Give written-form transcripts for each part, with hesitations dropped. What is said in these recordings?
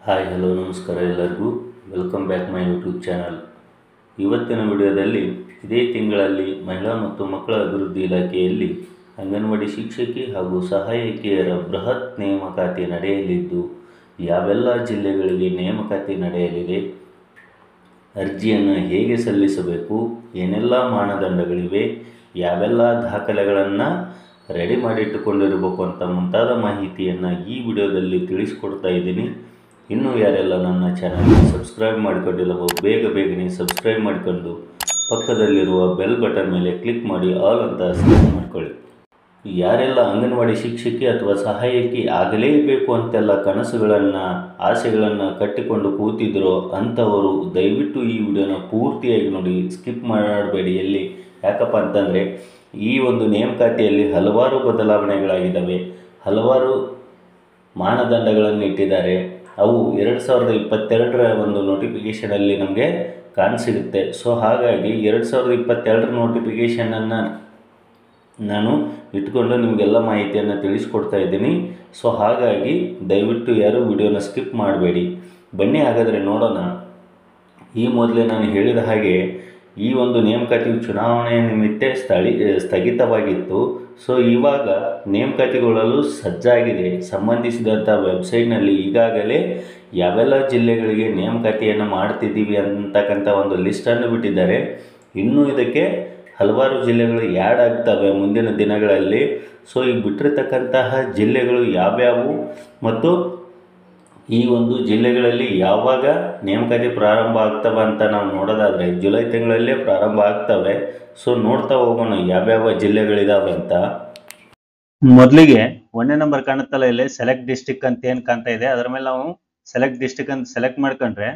Hi hello ನಮಸ್ಕಾರ ಎಲ್ಲರಿಗೂ welcome back my YouTube channel. ಇವತ್ತಿನ ವಿಡಿಯೋದಲ್ಲಿ ಇದೇ ತಿಂಗಳಲ್ಲಿ ಮಹಿಳಾ ಮತ್ತು ಮಕ್ಕಳ ಅಭಿವೃದ್ಧಿ ಇಲಾಖೆಯಲ್ಲಿ ಅಂಗನವಾಡಿ ಶಿಕ್ಷಕಿ ಹಾಗೂ ಸಹಾಯಕಿಯರ ಬೃಹತ್ ನೇಮಕಾತಿ ನಡೆಯಲಿದ್ದು ಯಾವೆಲ್ಲ ಜಿಲ್ಲೆಗಳಿಗೆ ನೇಮಕಾತಿ ನಡೆಯಲಿದೆ, ಅರ್ಜಿಯನ್ನು ಹೇಗೆ ಸಲ್ಲಿಸಬೇಕು, ಏನೆಲ್ಲ ಮಾನದಂಡಗಳಿವೆ, ಯಾವೆಲ್ಲ ದಾಖಲೆಗಳನ್ನು ರೆಡಿ ಮಾಡಿಟ್ಟುಕೊಂಡಿರಬೇಕು ಅಂತ ಮುಂತಾದ ಮಾಹಿತಿಯನ್ನು ಈ ವಿಡಿಯೋದಲ್ಲಿ ತಿಳಿಸ್ಕೊಡ್ತಾ ಇದ್ದೀನಿ. ಇನ್ನೂ ಯಾರೆಲ್ಲ ನನ್ನ ಚಾನಲ್ಗೆ ಸಬ್ಸ್ಕ್ರೈಬ್ ಮಾಡಿಕೊಂಡಿಲ್ಲವೋ ಬೇಗನೆ ಸಬ್ಸ್ಕ್ರೈಬ್ ಮಾಡಿಕೊಂಡು ಪಕ್ಕದಲ್ಲಿರುವ ಬೆಲ್ ಬಟನ್ ಮೇಲೆ ಕ್ಲಿಕ್ ಮಾಡಿ ಆಲ್ ಅಂತ ಸೆಲೆಕ್ಟ್ ಮಾಡ್ಕೊಳ್ಳಿ. ಯಾರೆಲ್ಲ ಅಂಗನವಾಡಿ ಶಿಕ್ಷಕಿ ಅಥವಾ ಸಹಾಯಕಿ ಆಗಲೇಬೇಕು ಅಂತೆಲ್ಲ ಕನಸುಗಳನ್ನು ಆಸೆಗಳನ್ನು ಕಟ್ಟಿಕೊಂಡು ಕೂತಿದ್ರೋ ಅಂಥವರು ದಯವಿಟ್ಟು ಈ ವಿಡಿಯೋನ ಪೂರ್ತಿಯಾಗಿ ನೋಡಿ, ಸ್ಕಿಪ್ ಮಾಡಬೇಡಿ. ಯಾಕಪ್ಪ ಅಂತಂದರೆ ಈ ಒಂದು ನೇಮಕಾತಿಯಲ್ಲಿ ಹಲವಾರು ಬದಲಾವಣೆಗಳಾಗಿದ್ದಾವೆ, ಹಲವಾರು ಮಾನದಂಡಗಳನ್ನು ಇಟ್ಟಿದ್ದಾರೆ. ಅವು 2022ರ ಒಂದು ನೋಟಿಫಿಕೇಷನಲ್ಲಿ ನಮಗೆ ಕಾಣಸಿಗುತ್ತೆ. ಸೊ ಹಾಗಾಗಿ 2022ರ ನೋಟಿಫಿಕೇಷನನ್ನು ನಾನು ಇಟ್ಕೊಂಡು ನಿಮಗೆಲ್ಲ ಮಾಹಿತಿಯನ್ನು ತಿಳಿಸ್ಕೊಡ್ತಾ ಇದ್ದೀನಿ. ಸೊ ಹಾಗಾಗಿ ದಯವಿಟ್ಟು ಯಾರು ವಿಡಿಯೋನ ಸ್ಕಿಪ್ ಮಾಡಬೇಡಿ. ಬನ್ನಿ ಹಾಗಾದರೆ ನೋಡೋಣ. ಈ ಮೊದಲೇ ನಾನು ಹೇಳಿದ ಹಾಗೆ ಈ ಒಂದು ನೇಮಕಾತಿಯು ಚುನಾವಣೆಯ ನಿಮಿತ್ತ ಸ್ಥಗಿತವಾಗಿತ್ತು. ಸೊ ಇವಾಗ ನೇಮಕಾತಿಗೊಳ್ಳಲು ಸಜ್ಜಾಗಿದೆ. ಸಂಬಂಧಿಸಿದಂಥ ವೆಬ್ಸೈಟ್ನಲ್ಲಿ ಈಗಾಗಲೇ ಯಾವೆಲ್ಲ ಜಿಲ್ಲೆಗಳಿಗೆ ನೇಮಕಾತಿಯನ್ನು ಮಾಡ್ತಿದ್ದೀವಿ ಅಂತಕ್ಕಂಥ ಒಂದು ಲಿಸ್ಟನ್ನು ಬಿಟ್ಟಿದ್ದಾರೆ. ಇನ್ನೂ ಇದಕ್ಕೆ ಹಲವಾರು ಜಿಲ್ಲೆಗಳು ಆ್ಯಡ್ ಆಗ್ತವೆ ಮುಂದಿನ ದಿನಗಳಲ್ಲಿ. ಸೊ ಈಗ ಬಿಟ್ಟಿರ್ತಕ್ಕಂತಹ ಜಿಲ್ಲೆಗಳು ಯಾವ್ಯಾವು ಮತ್ತು ಈ ಒಂದು ಜಿಲ್ಲೆಗಳಲ್ಲಿ ಯಾವಾಗ ನೇಮಕಾತಿ ಪ್ರಾರಂಭ ಆಗ್ತವೆ ಅಂತ ನಾವು ನೋಡೋದಾದರೆ ಜುಲೈ ತಿಂಗಳಲ್ಲೇ ಪ್ರಾರಂಭ ಆಗ್ತವೆ. ಸೊ ನೋಡ್ತಾ ಹೋಗೋಣ ಯಾವ್ಯಾವ ಜಿಲ್ಲೆಗಳಿದಾವೆ ಅಂತ. ಮೊದಲಿಗೆ 1ನೇ ನಂಬರ್ ಕಾಣುತ್ತಲ್ಲ, ಇಲ್ಲಿ ಸೆಲೆಕ್ಟ್ ಡಿಸ್ಟಿಕ್ ಅಂತ ಏನು ಕಾಣ್ತಾ ಇದೆ, ಅದರ ಮೇಲೆ ನಾವು ಸೆಲೆಕ್ಟ್ ಡಿಸ್ಟಿಕ್ ಅಂತ ಸೆಲೆಕ್ಟ್ ಮಾಡ್ಕೊಂಡ್ರೆ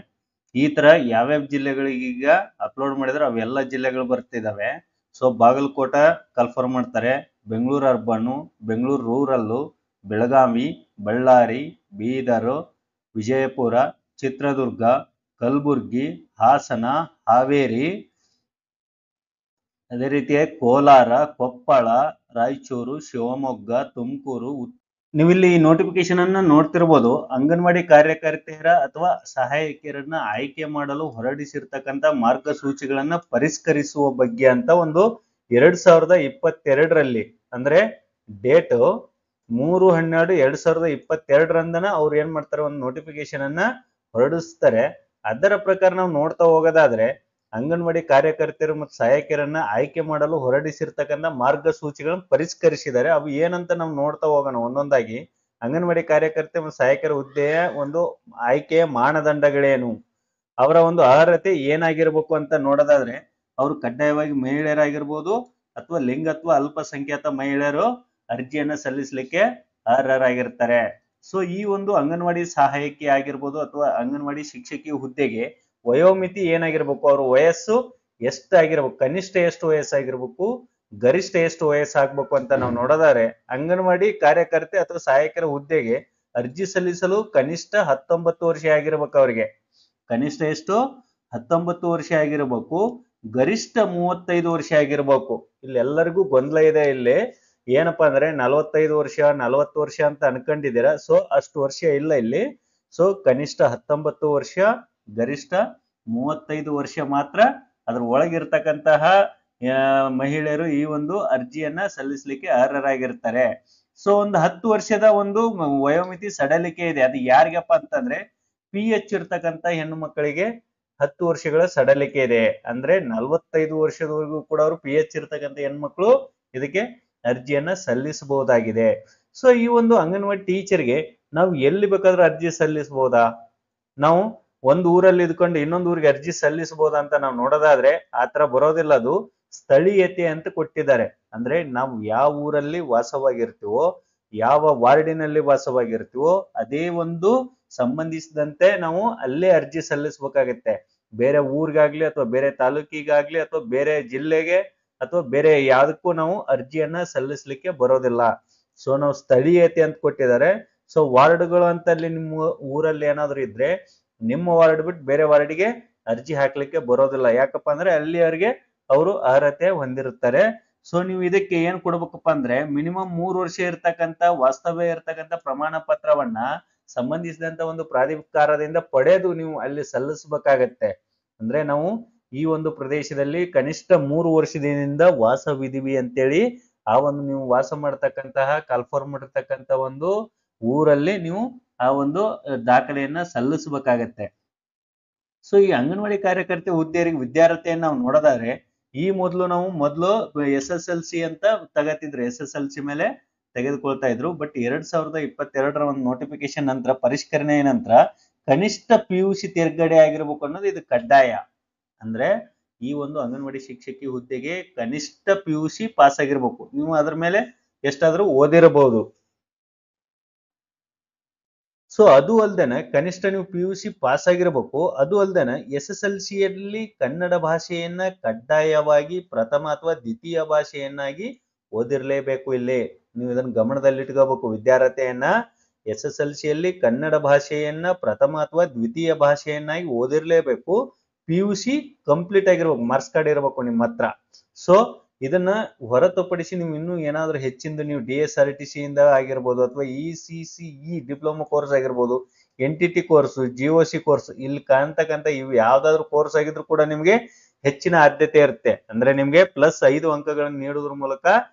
ಈ ಥರ ಯಾವ್ಯಾವ ಜಿಲ್ಲೆಗಳಿಗೀಗ ಅಪ್ಲೋಡ್ ಮಾಡಿದ್ರೆ ಅವೆಲ್ಲ ಜಿಲ್ಲೆಗಳು ಬರ್ತಿದ್ದಾವೆ. ಸೊ ಬಾಗಲಕೋಟ ಕನ್ಫರ್ಮ್ ಮಾಡ್ತಾರೆ, ಬೆಂಗಳೂರು ಅರ್ಬನ್ನು, ಬೆಂಗಳೂರು ರೂರಲ್ಲು, ಬೆಳಗಾವಿ, ಬಳ್ಳಾರಿ, ಬೀದರು, ವಿಜಯಪುರ, ಚಿತ್ರದುರ್ಗ, ಕಲಬುರ್ಗಿ, ಹಾಸನ, ಹಾವೇರಿ, ಅದೇ ರೀತಿಯಾಗಿ ಕೋಲಾರ, ಕೊಪ್ಪಳ, ರಾಯಚೂರು, ಶಿವಮೊಗ್ಗ, ತುಮಕೂರು. ನೀವಿಲ್ಲಿ ಈ ನೋಟಿಫಿಕೇಶನ್ ಅನ್ನ ನೋಡ್ತಿರ್ಬೋದು. ಅಂಗನವಾಡಿ ಕಾರ್ಯಕರ್ತೆಯರ ಅಥವಾ ಸಹಾಯಕಿಯರನ್ನ ಆಯ್ಕೆ ಮಾಡಲು ಹೊರಡಿಸಿರ್ತಕ್ಕಂಥ ಮಾರ್ಗಸೂಚಿಗಳನ್ನ ಪರಿಷ್ಕರಿಸುವ ಬಗ್ಗೆ ಅಂತ ಒಂದು 2022ರಲ್ಲಿ ಅಂದ್ರೆ ಡೇಟ್ 3/12/2022ರಂದನ ಅವ್ರು ಏನ್ ಮಾಡ್ತಾರೆ, ಒಂದು ನೋಟಿಫಿಕೇಶನ್ ಅನ್ನ ಹೊರಡಿಸ್ತಾರೆ. ಅದರ ಪ್ರಕಾರ ನಾವು ನೋಡ್ತಾ ಹೋಗೋದಾದ್ರೆ ಅಂಗನವಾಡಿ ಕಾರ್ಯಕರ್ತೆಯರು ಮತ್ತು ಸಹಾಯಕಿಯರನ್ನ ಆಯ್ಕೆ ಮಾಡಲು ಹೊರಡಿಸಿರ್ತಕ್ಕಂಥ ಮಾರ್ಗಸೂಚಿಗಳನ್ನು ಪರಿಷ್ಕರಿಸಿದ್ದಾರೆ. ಅವು ಏನಂತ ನಾವು ನೋಡ್ತಾ ಹೋಗೋಣ ಒಂದೊಂದಾಗಿ. ಅಂಗನವಾಡಿ ಕಾರ್ಯಕರ್ತೆ ಮತ್ತು ಸಹಾಯಕರ ಹುದ್ದೆಯ ಒಂದು ಆಯ್ಕೆಯ ಮಾನದಂಡಗಳೇನು, ಅವರ ಒಂದು ಅರ್ಹತೆ ಏನಾಗಿರ್ಬೇಕು ಅಂತ ನೋಡೋದಾದ್ರೆ ಅವರು ಕಡ್ಡಾಯವಾಗಿ ಮಹಿಳೆಯರಾಗಿರ್ಬೋದು ಅಥವಾ ಲಿಂಗ ಅಥವಾ ಅಲ್ಪಸಂಖ್ಯಾತ ಮಹಿಳೆಯರು ಅರ್ಜಿಯನ್ನ ಸಲ್ಲಿಸಲಿಕ್ಕೆ ಅರ್ಹರಾಗಿರ್ತಾರೆ. ಸೊ ಈ ಒಂದು ಅಂಗನವಾಡಿ ಸಹಾಯಕಿ ಆಗಿರ್ಬೋದು ಅಥವಾ ಅಂಗನವಾಡಿ ಶಿಕ್ಷಕಿ ಹುದ್ದೆಗೆ ವಯೋಮಿತಿ ಏನಾಗಿರ್ಬೇಕು, ಅವ್ರ ವಯಸ್ಸು ಎಷ್ಟಾಗಿರ್ಬೇಕು, ಕನಿಷ್ಠ ಎಷ್ಟು ವಯಸ್ಸಾಗಿರ್ಬೇಕು, ಗರಿಷ್ಠ ಎಷ್ಟು ವಯಸ್ಸಾಗಬೇಕು ಅಂತ ನಾವು ನೋಡೋದಾದ್ರೆ ಅಂಗನವಾಡಿ ಕಾರ್ಯಕರ್ತೆ ಅಥವಾ ಸಹಾಯಕರ ಹುದ್ದೆಗೆ ಅರ್ಜಿ ಸಲ್ಲಿಸಲು ಕನಿಷ್ಠ 19 ವರ್ಷ ಆಗಿರ್ಬೇಕು. ಅವ್ರಿಗೆ ಕನಿಷ್ಠ ಎಷ್ಟು 19 ವರ್ಷ ಆಗಿರ್ಬೇಕು, ಗರಿಷ್ಠ 35 ವರ್ಷ ಆಗಿರ್ಬೇಕು. ಇಲ್ಲಿ ಎಲ್ಲರಿಗೂ ಗೊಂದಲ ಇದೆ. ಇಲ್ಲಿ ಏನಪ್ಪಾ ಅಂದ್ರೆ 45 ವರ್ಷ 40 ವರ್ಷ ಅಂತ ಅನ್ಕೊಂಡಿದ್ದೀರಾ. ಸೊ ಅಷ್ಟು ವರ್ಷ ಇಲ್ಲ ಇಲ್ಲಿ. ಸೊ ಕನಿಷ್ಠ 19 ವರ್ಷ, ಗರಿಷ್ಠ 35 ವರ್ಷ ಮಾತ್ರ ಅದ್ರ ಒಳಗಿರ್ತಕ್ಕಂತಹ ಮಹಿಳೆಯರು ಈ ಒಂದು ಅರ್ಜಿಯನ್ನ ಸಲ್ಲಿಸಲಿಕ್ಕೆ ಅರ್ಹರಾಗಿರ್ತಾರೆ. ಸೊ ಒಂದು 10 ವರ್ಷದ ಒಂದು ವಯೋಮಿತಿ ಸಡಲಿಕೆ ಇದೆ. ಅದು ಯಾರಿಗಪ್ಪ ಅಂತಂದ್ರೆ PH ಇರ್ತಕ್ಕಂಥ ಹೆಣ್ಣು ಮಕ್ಕಳಿಗೆ 10 ವರ್ಷಗಳ ಸಡಲಿಕೆ ಇದೆ. ಅಂದ್ರೆ 45 ವರ್ಷದವರೆಗೂ ಕೂಡ ಅವರು PH ಇರ್ತಕ್ಕಂಥ ಹೆಣ್ಮಕ್ಳು ಇದಕ್ಕೆ ಅರ್ಜಿಯನ್ನ ಸಲ್ಲಿಸಬಹುದಾಗಿದೆ. ಸೊ ಈ ಒಂದು ಅಂಗನವಾಡಿ ಟೀಚರ್ಗೆ ನಾವು ಎಲ್ಲಿ ಬೇಕಾದ್ರೂ ಅರ್ಜಿ ಸಲ್ಲಿಸಬಹುದಾ, ನಾವು ಒಂದು ಊರಲ್ಲಿ ಇದ್ಕೊಂಡು ಇನ್ನೊಂದು ಊರಿಗೆ ಅರ್ಜಿ ಸಲ್ಲಿಸಬಹುದಾ ಅಂತ ನಾವು ನೋಡೋದಾದ್ರೆ ಆತರ ಬರೋದಿಲ್ಲ. ಅದು ಸ್ಥಳೀಯತೆ ಅಂತ ಕೊಟ್ಟಿದ್ದಾರೆ. ಅಂದ್ರೆ ನಾವು ಯಾವ ಊರಲ್ಲಿ ವಾಸವಾಗಿರ್ತೀವೋ, ಯಾವ ವಾರ್ಡಿನಲ್ಲಿ ವಾಸವಾಗಿರ್ತೀವೋ ಅದೇ ಒಂದು ಸಂಬಂಧಿಸಿದಂತೆ ನಾವು ಅಲ್ಲೇ ಅರ್ಜಿ ಸಲ್ಲಿಸಬೇಕಾಗತ್ತೆ. ಬೇರೆ ಊರಿಗಾಗ್ಲಿ ಅಥವಾ ಬೇರೆ ತಾಲೂಕಿಗಾಗ್ಲಿ ಅಥವಾ ಬೇರೆ ಜಿಲ್ಲೆಗೆ ಅಥವಾ ಬೇರೆ ಯಾವ್ದಕ್ಕೂ ನಾವು ಅರ್ಜಿಯನ್ನ ಸಲ್ಲಿಸಲಿಕ್ಕೆ ಬರೋದಿಲ್ಲ. ಸೊ ನಾವು ಸ್ಥಳೀಯತೆ ಅಂತ ಕೊಟ್ಟಿದ್ದಾರೆ. ಸೊ ವಾರ್ಡ್ಗಳು ಅಂತ ಅಲ್ಲಿ ನಿಮ್ಮ ಊರಲ್ಲಿ ಏನಾದ್ರು ಇದ್ರೆ ನಿಮ್ಮ ವಾರ್ಡ್ ಬಿಟ್ಟು ಬೇರೆ ವಾರ್ಡಿಗೆ ಅರ್ಜಿ ಹಾಕ್ಲಿಕ್ಕೆ ಬರೋದಿಲ್ಲ. ಯಾಕಪ್ಪ ಅಂದ್ರೆ ಅಲ್ಲಿ ಅವ್ರಿಗೆ ಅವರು ಅರ್ಹತೆ ಹೊಂದಿರುತ್ತಾರೆ. ಸೊ ನೀವು ಇದಕ್ಕೆ ಏನ್ ಕೊಡ್ಬೇಕಪ್ಪ ಅಂದ್ರೆ ಮಿನಿಮಮ್ 3 ವರ್ಷ ಇರ್ತಕ್ಕಂಥ ವಾಸ್ತವ್ಯ ಇರ್ತಕ್ಕಂಥ ಪ್ರಮಾಣ ಪತ್ರವನ್ನ ಸಂಬಂಧಿಸಿದಂತ ಒಂದು ಪ್ರಾಧಿಕಾರದಿಂದ ಪಡೆದು ನೀವು ಅಲ್ಲಿ ಸಲ್ಲಿಸಬೇಕಾಗತ್ತೆ. ಅಂದ್ರೆ ನಾವು ಈ ಒಂದು ಪ್ರದೇಶದಲ್ಲಿ ಕನಿಷ್ಠ 3 ವರ್ಷದಿಂದ ವಾಸವಿದೀವಿ ಅಂತೇಳಿ ಆ ಒಂದು ನೀವು ವಾಸ ಮಾಡ್ತಕ್ಕಂತಹ ಕನ್ಫರ್ಮ್ ಮಾಡಿರ್ತಕ್ಕಂತ ಒಂದು ಊರಲ್ಲಿ ನೀವು ಆ ಒಂದು ದಾಖಲೆಯನ್ನ ಸಲ್ಲಿಸಬೇಕಾಗತ್ತೆ. ಸೊ ಈ ಅಂಗನವಾಡಿ ಕಾರ್ಯಕರ್ತೆ ಹುದ್ದೆಯರಿಗೆ ವಿದ್ಯಾರ್ಹತೆಯನ್ನು ನಾವು ನೋಡೋದಾದ್ರೆ ಈ ಮೊದಲು SSLC ಅಂತ ತಗತಿದ್ರು, SSLC ಮೇಲೆ ತೆಗೆದುಕೊಳ್ತಾ ಇದ್ರು. ಬಟ್ 2022ರ ಒಂದು ನೋಟಿಫಿಕೇಶನ್ ನಂತರ, ಪರಿಷ್ಕರಣೆಯ ನಂತರ ಕನಿಷ್ಠ PUC ತೇರ್ಗಡೆ ಆಗಿರ್ಬೇಕು ಅನ್ನೋದು ಇದು ಕಡ್ಡಾಯ. ಅಂದ್ರೆ ಈ ಒಂದು ಅಂಗನವಾಡಿ ಶಿಕ್ಷಕಿ ಹುದ್ದೆಗೆ ಕನಿಷ್ಠ PUC ಪಾಸ್ ಆಗಿರ್ಬೇಕು. ನೀವು ಅದ್ರ ಮೇಲೆ ಎಷ್ಟಾದ್ರೂ ಓದಿರಬಹುದು. ಸೊ ಅದು ಅಲ್ದೇನೆ ಕನಿಷ್ಠ ನೀವು PUC ಪಾಸ್ ಆಗಿರಬೇಕು. ಅದು ಅಲ್ದೇನೆ SSLC ಯಲ್ಲಿ ಕನ್ನಡ ಭಾಷೆಯನ್ನ ಕಡ್ಡಾಯವಾಗಿ ಪ್ರಥಮ ಅಥವಾ ದ್ವಿತೀಯ ಭಾಷೆಯನ್ನಾಗಿ ಓದಿರ್ಲೇಬೇಕು. ಇಲ್ಲಿ ನೀವು ಇದನ್ನ ಗಮನದಲ್ಲಿಟ್ಕೋಬೇಕು. ವಿದ್ಯಾರ್ಹತೆಯನ್ನ SSLC ಯಲ್ಲಿ ಕನ್ನಡ ಭಾಷೆಯನ್ನ ಪ್ರಥಮ ಅಥವಾ ದ್ವಿತೀಯ ಭಾಷೆಯನ್ನಾಗಿ ಓದಿರ್ಲೇಬೇಕು. PUC ಕಂಪ್ಲೀಟ್ ಆಗಿರ್ಬೇಕು, ಮಾರ್ಕ್ಸ್ ಕಾರ್ಡ್ ಇರಬೇಕು ನಿಮ್ಮ ಹತ್ರ. ಸೊ ಇದನ್ನ ಹೊರತುಪಡಿಸಿ ನೀವು ಇನ್ನೂ ಏನಾದ್ರೂ ಹೆಚ್ಚಿಂದ ನೀವು DSRTC ಇಂದ ಆಗಿರ್ಬೋದು, ಅಥವಾ ECCE ಡಿಪ್ಲೊಮಾ ಕೋರ್ಸ್ ಆಗಿರ್ಬೋದು, NTT ಕೋರ್ಸ್, GOC ಕೋರ್ಸ್, ಇಲ್ಲಿ ಕಾಣ್ತಕ್ಕಂಥ ಇವು ಯಾವ್ದಾದ್ರು ಕೋರ್ಸ್ ಆಗಿದ್ರು ಕೂಡ ನಿಮ್ಗೆ ಹೆಚ್ಚಿನ ಆದ್ಯತೆ ಇರುತ್ತೆ. ಅಂದ್ರೆ ನಿಮ್ಗೆ +5 ಅಂಕಗಳನ್ನು ನೀಡುವುದ್ರ ಮೂಲಕ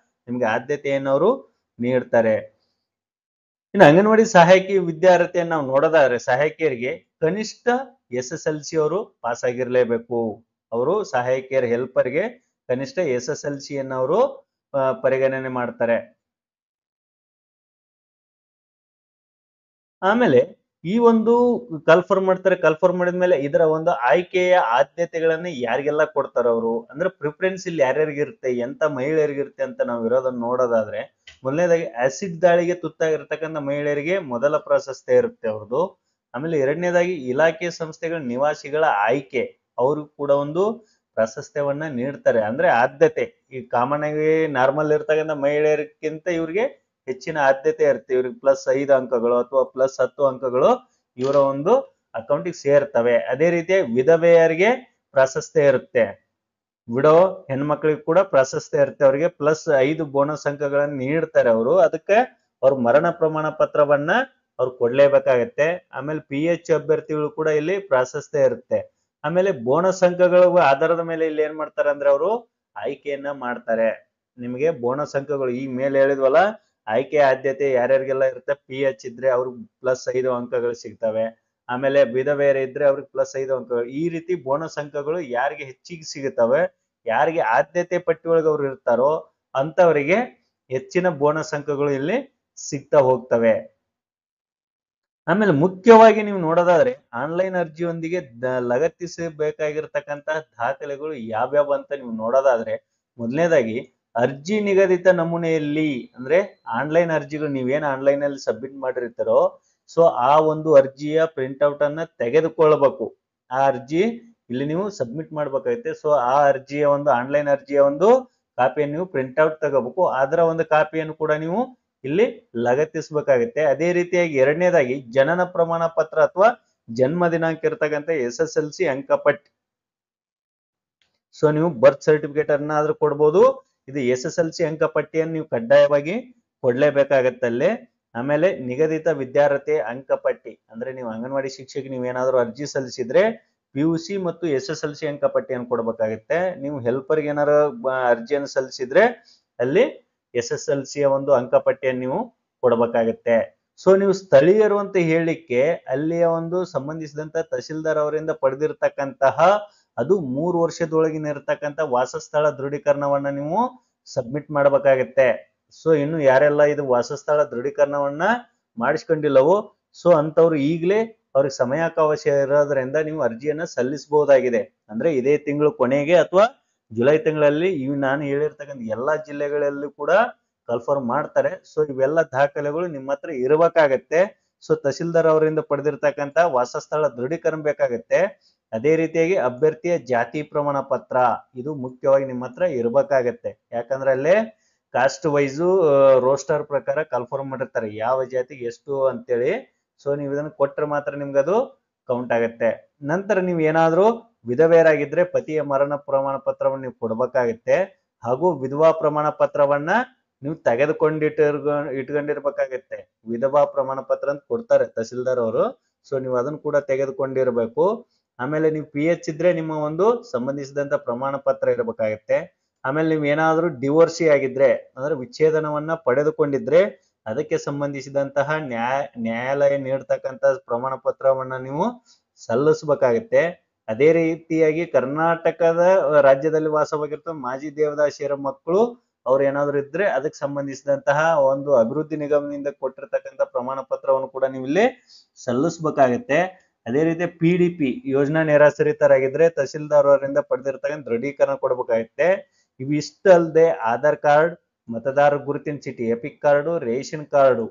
ನಿಮ್ಗೆ ಆದ್ಯತೆಯನ್ನು ಅವರು ನೀಡ್ತಾರೆ. ಇನ್ನು ಅಂಗನವಾಡಿ ಸಹಾಯಕಿ ವಿದ್ಯಾರ್ಹತೆಯನ್ನು ನಾವು ನೋಡೋದಾದ್ರೆ ಸಹಾಯಕಿಯರಿಗೆ ಕನಿಷ್ಠ SSLC ಅವರು ಪಾಸ್ ಆಗಿರ್ಲೇಬೇಕು. ಅವರು ಸಹಾಯಕಿಯರ ಹೆಲ್ಪರ್ಗೆ ಕನಿಷ್ಠ SSLC ಅನ್ನು ಅವರು ಪರಿಗಣನೆ ಮಾಡ್ತಾರೆ. ಆಮೇಲೆ ಈ ಒಂದು ಕನ್ಫರ್ಮ್ ಮಾಡ್ತಾರೆ. ಕನ್ಫರ್ಮ್ ಮಾಡಿದ್ಮೇಲೆ ಇದರ ಒಂದು ಆಯ್ಕೆಯ ಆದ್ಯತೆಗಳನ್ನ ಯಾರಿಗೆಲ್ಲ ಕೊಡ್ತಾರೆ ಅವರು, ಅಂದ್ರೆ ಪ್ರಿಫರೆನ್ಸ್ ಇಲ್ಲಿ ಯಾರ್ಯಾರಿಗಿರುತ್ತೆ, ಎಂತ ಮಹಿಳೆಯರಿಗಿರುತ್ತೆ ಅಂತ ನಾವು ಇರೋದನ್ನ ನೋಡೋದಾದ್ರೆ, ಮೊದಲನೇದಾಗಿ ಆಸಿಡ್ ದಾಳಿಗೆ ತುತ್ತಾಗಿರ್ತಕ್ಕಂಥ ಮಹಿಳೆಯರಿಗೆ ಮೊದಲ ಪ್ರಾಶಸ್ತ್ಯ ಇರುತ್ತೆ ಅವ್ರದ್ದು. ಆಮೇಲೆ ಎರಡನೇದಾಗಿ ಇಲಾಖೆ ಸಂಸ್ಥೆಗಳ ನಿವಾಸಿಗಳ ಆಯ್ಕೆ, ಅವ್ರಿಗೂ ಕೂಡ ಒಂದು ಪ್ರಾಶಸ್ತ್ಯವನ್ನ ನೀಡ್ತಾರೆ. ಅಂದ್ರೆ ಆದ್ಯತೆ ಈ ಕಾಮನ್ ಆಗಿ ನಾರ್ಮಲ್ ಇರ್ತಕ್ಕಂಥ ಮಹಿಳೆಯರಿಗಿಂತ ಇವ್ರಿಗೆ ಹೆಚ್ಚಿನ ಆದ್ಯತೆ ಇರುತ್ತೆ. ಇವ್ರಿಗೆ +5 ಅಂಕಗಳು ಅಥವಾ +10 ಅಂಕಗಳು ಇವರ ಒಂದು ಅಕೌಂಟಿಗೆ ಸೇರ್ತವೆ. ಅದೇ ರೀತಿ ವಿಧವೆಯರಿಗೆ ಪ್ರಾಶಸ್ತ್ಯ ಇರುತ್ತೆ. ವಿಡೋ ಹೆಣ್ಮಕ್ಳಿಗೆ ಕೂಡ ಪ್ರಾಶಸ್ತ್ಯ ಇರುತ್ತೆ. ಅವರಿಗೆ +5 ಬೋನಸ್ ಅಂಕಗಳನ್ನು ನೀಡ್ತಾರೆ ಅವರು. ಅದಕ್ಕೆ ಅವ್ರ ಮರಣ ಪ್ರಮಾಣ ಪತ್ರವನ್ನ ಅವ್ರು ಕೊಡ್ಲೇಬೇಕಾಗತ್ತೆ. ಆಮೇಲೆ PH ಅಭ್ಯರ್ಥಿಗಳು ಕೂಡ ಇಲ್ಲಿ ಪ್ರಾಶಸ್ತ್ಯ ಇರುತ್ತೆ. ಆಮೇಲೆ ಬೋನಸ್ ಅಂಕಗಳ ಆಧಾರದ ಮೇಲೆ ಇಲ್ಲಿ ಏನ್ ಮಾಡ್ತಾರೆ ಅಂದ್ರೆ ಅವರು ಆಯ್ಕೆಯನ್ನ ಮಾಡ್ತಾರೆ. ನಿಮಗೆ ಬೋನಸ್ ಅಂಕಗಳು ಈ ಮೇಲೆ ಹೇಳಿದ್ವಲ್ಲ, ಆಯ್ಕೆ ಆದ್ಯತೆ ಯಾರ್ಯಾರಿಗೆಲ್ಲ ಇರುತ್ತೆ, PH ಇದ್ರೆ ಅವ್ರಿಗೆ +5 ಅಂಕಗಳು ಸಿಗ್ತವೆ. ಆಮೇಲೆ ವಿಧವೆಯರ ಇದ್ರೆ ಅವ್ರಿಗೆ +5 ಅಂಕಗಳು. ಈ ರೀತಿ ಬೋನಸ್ ಅಂಕಗಳು ಯಾರಿಗೆ ಹೆಚ್ಚಿಗೆ ಸಿಗುತ್ತವೆ, ಯಾರಿಗೆ ಆದ್ಯತೆ ಪಟ್ಟಿಯೊಳಗೆ ಅವ್ರು ಇರ್ತಾರೋ ಅಂತವರಿಗೆ ಹೆಚ್ಚಿನ ಬೋನಸ್ ಅಂಕಗಳು ಇಲ್ಲಿ ಸಿಗ್ತಾ ಹೋಗ್ತವೆ. ಆಮೇಲೆ ಮುಖ್ಯವಾಗಿ ನೀವು ನೋಡೋದಾದ್ರೆ ಆನ್ಲೈನ್ ಅರ್ಜಿಯೊಂದಿಗೆ ಲಗತ್ತಿಸಬೇಕಾಗಿರ್ತಕ್ಕಂತ ದಾಖಲೆಗಳು ಯಾವ್ಯಾವ ಅಂತ ನೀವು ನೋಡೋದಾದ್ರೆ, ಮೊದಲನೇದಾಗಿ ಅರ್ಜಿ ನಿಗದಿತ ನಮೂನೆಯಲ್ಲಿ, ಅಂದ್ರೆ ಆನ್ಲೈನ್ ಅರ್ಜಿಗಳು ನೀವೇನು ಆನ್ಲೈನ್ ಅಲ್ಲಿ ಸಬ್ಮಿಟ್ ಮಾಡಿರ್ತಾರೋ ಸೊ ಆ ಒಂದು ಅರ್ಜಿಯ ಪ್ರಿಂಟ್ಔಟ್ ಅನ್ನ ತೆಗೆದುಕೊಳ್ಳಬೇಕು. ಆ ಅರ್ಜಿ ಇಲ್ಲಿ ನೀವು ಸಬ್ಮಿಟ್ ಮಾಡ್ಬೇಕಾಗುತ್ತೆ. ಸೊ ಆ ಅರ್ಜಿಯ ಒಂದು ಆನ್ಲೈನ್ ಅರ್ಜಿಯ ಒಂದು ಕಾಪಿಯನ್ನು ನೀವು ಪ್ರಿಂಟ್ಔಟ್ ತಗೋಬೇಕು. ಅದರ ಒಂದು ಕಾಪಿಯನ್ನು ಕೂಡ ನೀವು ಇಲ್ಲಿ ಲಗತ್ತಿಸಬೇಕಾಗುತ್ತೆ. ಅದೇ ರೀತಿಯಾಗಿ ಎರಡನೇದಾಗಿ ಜನನ ಪ್ರಮಾಣ ಪತ್ರ ಅಥವಾ ಜನ್ಮ ದಿನಾಂಕ ಇರ್ತಕ್ಕಂಥ SSLC ಅಂಕಪಟ್ಟಿ. ಸೊ ನೀವು ಬರ್ತ್ ಸರ್ಟಿಫಿಕೇಟ್ ಅನ್ನ ಆದ್ರೂ ಕೊಡ್ಬೋದು. ಇದು SSLC ಅಂಕಪಟ್ಟಿಯನ್ನು ನೀವು ಕಡ್ಡಾಯವಾಗಿ ಕೊಡ್ಲೇಬೇಕಾಗತ್ತೆ ಅಲ್ಲಿ. ಆಮೇಲೆ ನಿಗದಿತ ವಿದ್ಯಾರ್ಹತೆ ಅಂಕಪಟ್ಟಿ, ಅಂದ್ರೆ ನೀವು ಅಂಗನವಾಡಿ ಶಿಕ್ಷಕಿ ನೀವೇನಾದ್ರೂ ಅರ್ಜಿ ಸಲ್ಲಿಸಿದ್ರೆ PUC ಮತ್ತು SSLC ಅಂಕಪಟ್ಟಿಯನ್ನು ಕೊಡ್ಬೇಕಾಗತ್ತೆ. ನೀವು ಹೆಲ್ಪರ್ಗೆ ಏನಾರು ಅರ್ಜಿಯನ್ನು ಸಲ್ಲಿಸಿದ್ರೆ ಅಲ್ಲಿ SSLC ಒಂದು ಅಂಕಪಟ್ಟಿಯನ್ನು ನೀವು ಕೊಡಬೇಕಾಗತ್ತೆ. ಸೊ ನೀವು ಸ್ಥಳೀಯರು ಅಂತ ಹೇಳಿಕ್ಕೆ ಅಲ್ಲಿಯ ಒಂದು ಸಂಬಂಧಿಸಿದಂತ ತಹಶೀಲ್ದಾರ್ ಅವರಿಂದ ಪಡೆದಿರ್ತಕ್ಕಂತಹ ಅದು 3 ವರ್ಷದೊಳಗಿನ ಇರತಕ್ಕಂತ ವಾಸಸ್ಥಳ ದೃಢೀಕರಣವನ್ನ ನೀವು ಸಬ್ಮಿಟ್ ಮಾಡಬೇಕಾಗತ್ತೆ. ಸೊ ಇನ್ನು ಯಾರೆಲ್ಲ ಇದು ವಾಸಸ್ಥಳ ದೃಢೀಕರಣವನ್ನ ಮಾಡಿಸ್ಕೊಂಡಿಲ್ಲವೋ ಸೊ ಅಂತವ್ರು ಈಗಲೇ ಅವ್ರಿಗೆ ಸಮಯಾವಕಾಶ ಇರೋದ್ರಿಂದ ನೀವು ಅರ್ಜಿಯನ್ನ ಸಲ್ಲಿಸಬಹುದಾಗಿದೆ. ಅಂದ್ರೆ ಇದೇ ತಿಂಗಳು ಕೊನೆಗೆ ಅಥವಾ ಜುಲೈ ತಿಂಗಳಲ್ಲಿ ನಾನು ಹೇಳಿರ್ತಕ್ಕಂಥ ಎಲ್ಲಾ ಜಿಲ್ಲೆಗಳಲ್ಲೂ ಕೂಡ ಕನ್ಫರ್ಮ್ ಮಾಡ್ತಾರೆ. ಸೊ ಇವೆಲ್ಲ ದಾಖಲೆಗಳು ನಿಮ್ಮ ಹತ್ರ ಇರಬೇಕಾಗತ್ತೆ. ಸೊ ತಹಶೀಲ್ದಾರ್ ಅವರಿಂದ ಪಡೆದಿರ್ತಕ್ಕಂಥ ವಾಸಸ್ಥಳ ದೃಢೀಕರಣ ಬೇಕಾಗತ್ತೆ. ಅದೇ ರೀತಿಯಾಗಿ ಅಭ್ಯರ್ಥಿಯ ಜಾತಿ ಪ್ರಮಾಣ ಪತ್ರ ಇದು ಮುಖ್ಯವಾಗಿ ನಿಮ್ಮ ಹತ್ರ ಇರಬೇಕಾಗತ್ತೆ. ಯಾಕಂದ್ರೆ ಅಲ್ಲೇ ಕಾಸ್ಟ್ ವೈಸು ರೋಸ್ಟರ್ ಪ್ರಕಾರ ಕನ್ಫರ್ಮ್ ಮಾಡಿರ್ತಾರೆ ಯಾವ ಜಾತಿಗೆ ಎಷ್ಟು ಅಂತೇಳಿ. ಸೊ ನೀವು ಇದನ್ನ ಕೊಟ್ರೆ ಮಾತ್ರ ನಿಮ್ಗೆ ಅದು ಕೌಂಟ್ ಆಗತ್ತೆ. ನಂತರ ನೀವು ಏನಾದ್ರೂ ವಿಧವೆಯರಾಗಿದ್ರೆ ಪತಿಯ ಮರಣ ಪ್ರಮಾಣ ಪತ್ರವನ್ನು ನೀವು ಕೊಡ್ಬೇಕಾಗತ್ತೆ. ಹಾಗೂ ವಿಧವಾ ಪ್ರಮಾಣ ಪತ್ರವನ್ನ ನೀವು ಇಟ್ಕೊಂಡಿರ್ಬೇಕಾಗತ್ತೆ. ವಿಧವಾ ಪ್ರಮಾಣ ಪತ್ರ ಅಂತ ಕೊಡ್ತಾರೆ ತಹಸೀಲ್ದಾರ್ ಅವರು. ಸೊ ನೀವು ಅದನ್ನ ಕೂಡ ತೆಗೆದುಕೊಂಡಿರ್ಬೇಕು. ಆಮೇಲೆ ನೀವು PH ಇದ್ರೆ ನಿಮ್ಮ ಒಂದು ಸಂಬಂಧಿಸಿದಂತ ಪ್ರಮಾಣ ಪತ್ರ ಇರಬೇಕಾಗತ್ತೆ. ಆಮೇಲೆ ನೀವು ಏನಾದ್ರೂ ಡಿವೋರ್ಸಿ ಆಗಿದ್ರೆ ಅಂದ್ರೆ ವಿಚ್ಛೇದನವನ್ನ ಪಡೆದುಕೊಂಡಿದ್ರೆ ಅದಕ್ಕೆ ಸಂಬಂಧಿಸಿದಂತಹ ನ್ಯಾಯಾಲಯ ನೀಡ್ತಕ್ಕಂತ ಪ್ರಮಾಣ ಪತ್ರವನ್ನ ನೀವು ಸಲ್ಲಿಸಬೇಕಾಗತ್ತೆ. ಅದೇ ರೀತಿಯಾಗಿ ಕರ್ನಾಟಕದ ರಾಜ್ಯದಲ್ಲಿ ವಾಸವಾಗಿರ್ತಕ್ಕ ಮಾಜಿ ದೇವದಾಸಿಯರ ಮಕ್ಕಳು ಅವ್ರು ಏನಾದ್ರು ಇದ್ರೆ ಅದಕ್ಕೆ ಸಂಬಂಧಿಸಿದಂತಹ ಒಂದು ಅಭಿವೃದ್ಧಿ ನಿಗಮದಿಂದ ಕೊಟ್ಟಿರ್ತಕ್ಕಂಥ ಪ್ರಮಾಣ ಪತ್ರವನ್ನು ಕೂಡ ನೀವು ಇಲ್ಲಿ ಸಲ್ಲಿಸಬೇಕಾಗತ್ತೆ. ಅದೇ ರೀತಿ PDP ಯೋಜನಾ ನಿರಾಶ್ರಿತರಾಗಿದ್ರೆ ತಹಸೀಲ್ದಾರ್ ಅವರಿಂದ ಪಡೆದಿರ್ತಕ್ಕಂಥ ದೃಢೀಕರಣ ಕೊಡಬೇಕಾಗತ್ತೆ. ಇವಿಷ್ಟ ಅಲ್ಲದೆ ಆಧಾರ್ ಕಾರ್ಡ್, ಮತದಾರ ಗುರುತಿನ ಚೀಟಿ, ಎಪಿಕ್ ಕಾರ್ಡು, ರೇಷನ್ ಕಾರ್ಡು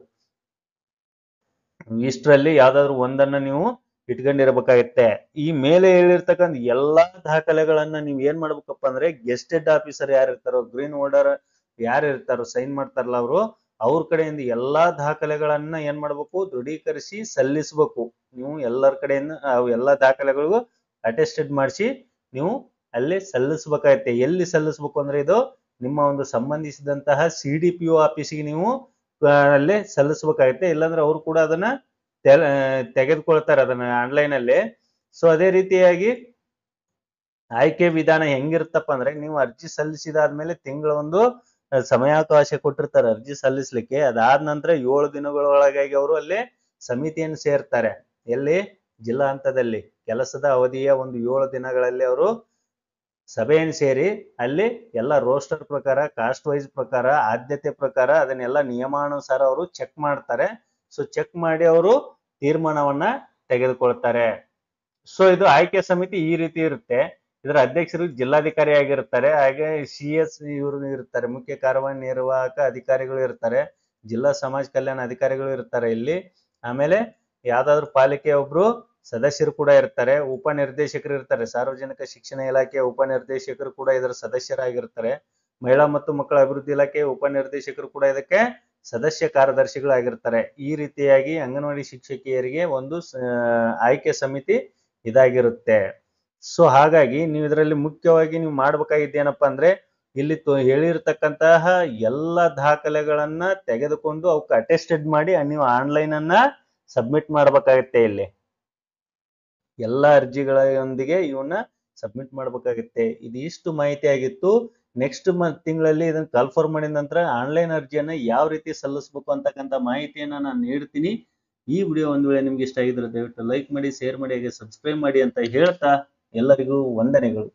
ಇಷ್ಟರಲ್ಲಿ ಯಾವ್ದಾದ್ರು ಒಂದನ್ನ ನೀವು ಇಟ್ಕೊಂಡಿರ್ಬೇಕಾಗತ್ತೆ. ಈ ಮೇಲೆ ಹೇಳಿರ್ತಕ್ಕಂಥ ಎಲ್ಲಾ ದಾಖಲೆಗಳನ್ನ ನೀವು ಏನ್ ಮಾಡ್ಬೇಕಪ್ಪ ಅಂದ್ರೆ ಗೆಸ್ಟೆಡ್ ಆಫೀಸರ್ ಯಾರು ಇರ್ತಾರೋ, ಗ್ರೀನ್ ಹೋಲ್ಡರ್ ಯಾರು ಇರ್ತಾರೋ, ಸೈನ್ ಮಾಡ್ತಾರಲ್ಲ ಅವ್ರ ಕಡೆಯಿಂದ ಎಲ್ಲಾ ದಾಖಲೆಗಳನ್ನ ಏನ್ ಮಾಡ್ಬೇಕು, ದೃಢೀಕರಿಸಿ ಸಲ್ಲಿಸ್ಬೇಕು. ನೀವು ಎಲ್ಲರ ಕಡೆಯಿಂದ ಎಲ್ಲಾ ದಾಖಲೆಗಳಿಗೂ ಅಟೆಸ್ಟೆಡ್ ಮಾಡಿಸಿ ನೀವು ಅಲ್ಲಿ ಸಲ್ಲಿಸ್ಬೇಕಾಗತ್ತೆ. ಎಲ್ಲಿ ಸಲ್ಲಿಸ್ಬೇಕು ಅಂದ್ರೆ ಇದು ನಿಮ್ಮ ಒಂದು ಸಂಬಂಧಿಸಿದಂತಹ CDPO ಆಫೀಸಿಗೆ ನೀವು ಅಲ್ಲಿ ಸಲ್ಲಿಸ್ಬೇಕಾಗತ್ತೆ. ಇಲ್ಲಾಂದ್ರೆ ಅವ್ರು ಕೂಡ ಅದನ್ನ ತೆಗೆದುಕೊಳ್ತಾರೆ ಅದನ್ನ ಆನ್ಲೈನ್ ಅಲ್ಲಿ. ಸೊ ಅದೇ ರೀತಿಯಾಗಿ ಆಯ್ಕೆ ವಿಧಾನ ಹೆಂಗಿರುತ್ತಪ್ಪ ಅಂದ್ರೆ ನೀವು ಅರ್ಜಿ ಸಲ್ಲಿಸಿದಾದ್ಮೇಲೆ ತಿಂಗಳ ಒಂದು ಸಮಯಾವಕಾಶ ಕೊಟ್ಟಿರ್ತಾರೆ ಅರ್ಜಿ ಸಲ್ಲಿಸ್ಲಿಕ್ಕೆ. ಅದಾದ ನಂತರ 7 ದಿನಗಳೊಳಗಾಗಿ ಅವರು ಅಲ್ಲಿ ಸಮಿತಿಯನ್ನು ಸೇರ್ತಾರೆ. ಎಲ್ಲಿ ಜಿಲ್ಲಾ ಹಂತದಲ್ಲಿ ಕೆಲಸದ ಅವಧಿಯ ಒಂದು 7 ದಿನಗಳಲ್ಲಿ ಅವರು ಸಭೆಯನ್ನು ಸೇರಿ ಅಲ್ಲಿ ಎಲ್ಲ ರೋಸ್ಟರ್ ಪ್ರಕಾರ, ಕಾಸ್ಟ್ ವೈಸ್ ಪ್ರಕಾರ, ಆದ್ಯತೆ ಪ್ರಕಾರ ಅದನ್ನೆಲ್ಲ ನಿಯಮಾನುಸಾರ ಅವರು ಚೆಕ್ ಮಾಡ್ತಾರೆ. ಸೊ ಚೆಕ್ ಮಾಡಿ ಅವರು ತೀರ್ಮಾನವನ್ನ ತೆಗೆದುಕೊಳ್ತಾರೆ. ಸೊ ಇದು ಆಯ್ಕೆ ಸಮಿತಿ ಈ ರೀತಿ ಇರುತ್ತೆ. ಇದರ ಅಧ್ಯಕ್ಷರು ಜಿಲ್ಲಾಧಿಕಾರಿ ಆಗಿರ್ತಾರೆ. ಹಾಗೆ CS ಇವರು ಇರ್ತಾರೆ, ಮುಖ್ಯ ಕಾರ್ಯನಿರ್ವಾಹಕ ಅಧಿಕಾರಿಗಳು ಇರ್ತಾರೆ, ಜಿಲ್ಲಾ ಸಮಾಜ ಕಲ್ಯಾಣ ಅಧಿಕಾರಿಗಳು ಇರ್ತಾರೆ ಇಲ್ಲಿ. ಆಮೇಲೆ ಯಾವ್ದಾದ್ರು ಪಾಲಿಕೆ ಒಬ್ರು ಸದಸ್ಯರು ಕೂಡ ಇರ್ತಾರೆ. ಉಪನಿರ್ದೇಶಕರು ಇರ್ತಾರೆ, ಸಾರ್ವಜನಿಕ ಶಿಕ್ಷಣ ಇಲಾಖೆಯ ಉಪನಿರ್ದೇಶಕರು ಕೂಡ ಇದರ ಸದಸ್ಯರಾಗಿರ್ತಾರೆ. ಮಹಿಳಾ ಮತ್ತು ಮಕ್ಕಳ ಅಭಿವೃದ್ಧಿ ಇಲಾಖೆಯ ಉಪನಿರ್ದೇಶಕರು ಕೂಡ ಇದಕ್ಕೆ ಸದಸ್ಯ ಕಾರ್ಯದರ್ಶಿಗಳಾಗಿರ್ತಾರೆ. ಈ ರೀತಿಯಾಗಿ ಅಂಗನವಾಡಿ ಶಿಕ್ಷಕಿಯರಿಗೆ ಒಂದು ಆಯ್ಕೆ ಸಮಿತಿ ಇದಾಗಿರುತ್ತೆ. ಸೊ ಹಾಗಾಗಿ ನೀವು ಇದರಲ್ಲಿ ಮುಖ್ಯವಾಗಿ ನೀವು ಮಾಡ್ಬೇಕಾಗಿದ್ದೇನಪ್ಪಾ ಅಂದ್ರೆ ಇಲ್ಲಿ ಹೇಳಿರ್ತಕ್ಕಂತಹ ಎಲ್ಲ ದಾಖಲೆಗಳನ್ನ ತೆಗೆದುಕೊಂಡು ಅವಕ್ಕೆ ಅಟೆಸ್ಟೆಡ್ ಮಾಡಿ ನೀವು ಆನ್ಲೈನ್ ಅನ್ನ ಸಬ್ಮಿಟ್ ಮಾಡ್ಬೇಕಾಗತ್ತೆ. ಇಲ್ಲಿ ಎಲ್ಲ ಅರ್ಜಿಗಳೊಂದಿಗೆ ಇವನ್ನ ಸಬ್ಮಿಟ್ ಮಾಡ್ಬೇಕಾಗುತ್ತೆ. ಇದಿಷ್ಟು ಮಾಹಿತಿ ಆಗಿತ್ತು. ನೆಕ್ಸ್ಟ್ ತಿಂಗಳಲ್ಲಿ ಇದನ್ನ ಕನ್ಫರ್ಮ್ ಮಾಡಿದ ನಂತರ ಆನ್ಲೈನ್ ಅರ್ಜಿಯನ್ನ ಯಾವ ರೀತಿ ಸಲ್ಲಿಸಬೇಕು ಅಂತಕ್ಕಂಥ ಮಾಹಿತಿಯನ್ನ ನಾನು ನೀಡ್ತೀನಿ. ಈ ವಿಡಿಯೋ ಒಂದು ವೇಳೆ ನಿಮ್ಗೆ ಇಷ್ಟ ಆಗಿದ್ರೆ ದಯವಿಟ್ಟು ಲೈಕ್ ಮಾಡಿ, ಶೇರ್ ಮಾಡಿ, ಹಾಗೆ ಸಬ್ಸ್ಕ್ರೈಬ್ ಮಾಡಿ ಅಂತ ಹೇಳ್ತಾ ಎಲ್ಲರಿಗೂ ವಂದನೆಗಳು.